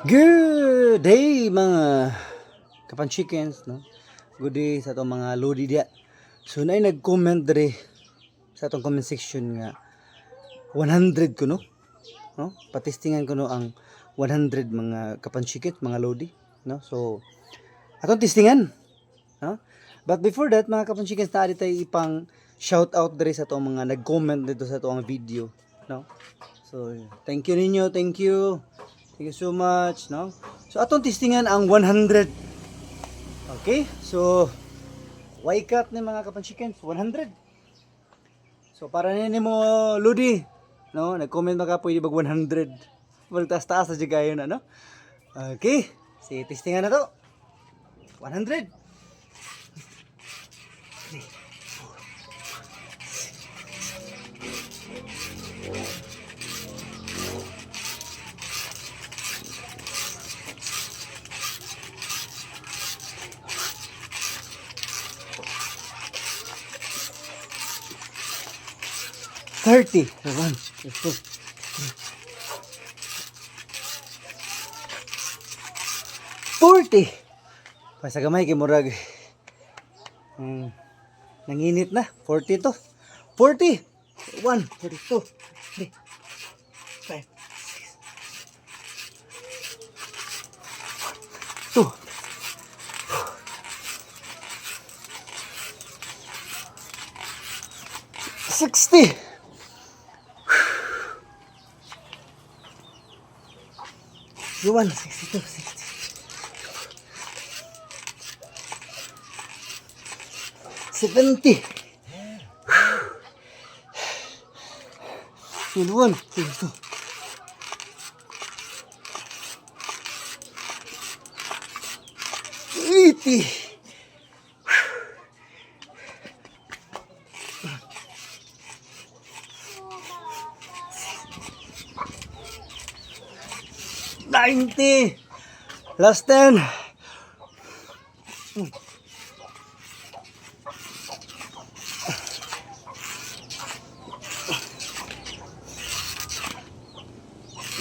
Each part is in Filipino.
Good day mga kapanchikens, no? Good day sa itong mga lodi dia. So na nag-comment dere sa itong comment section nga 100 ko, no? Patistingan ko no ang 100 mga kapanchikit, mga lodi, no? So atong testingan, no? But before that, mga kapanchikens, naari tayo ipang shout out dere sa itong mga nag-comment dito sa itong video, no? So thank you ninyo, thank you. Thank you so much, no? So atong testingan ang 100. Okay? So why cut ni mga kapanchikens? 100. So para nini mo Ludi, no? Nag-comment maka pwede bag 100. Magtaas-taas sa kayo na, no? Okay. Si testingan na to. 100. 30. 1, 2, 40. Pasa gamay kay murag. Nanginit na. 40 to. 40. 1, 42, 3, 5, 6, 2. 60. 1, 62, 60. 70. 1, 2, 80. 90. Last 10.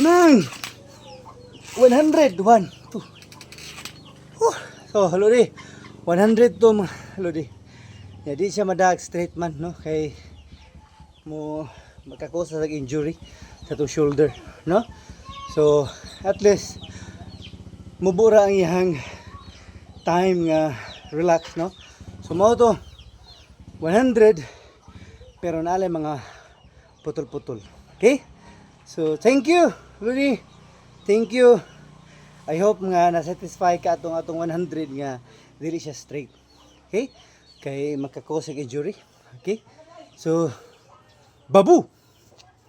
Nine. 100. 1, 2. So, Lodi. 100 to mga Lodi. Di siya madag straight man, no? Kay mo makakusa sa injury sa to shoulder, no? So, at least mubura ang iyang time nga relax, no? So, mao to 100 pero naalay mga putol-putol. Okay? So, thank you, Ludi. Thank you. I hope nga na-satisfy ka atong 100 nga dili siya straight. Okay? Kay makakosig injury. Okay? So, babu!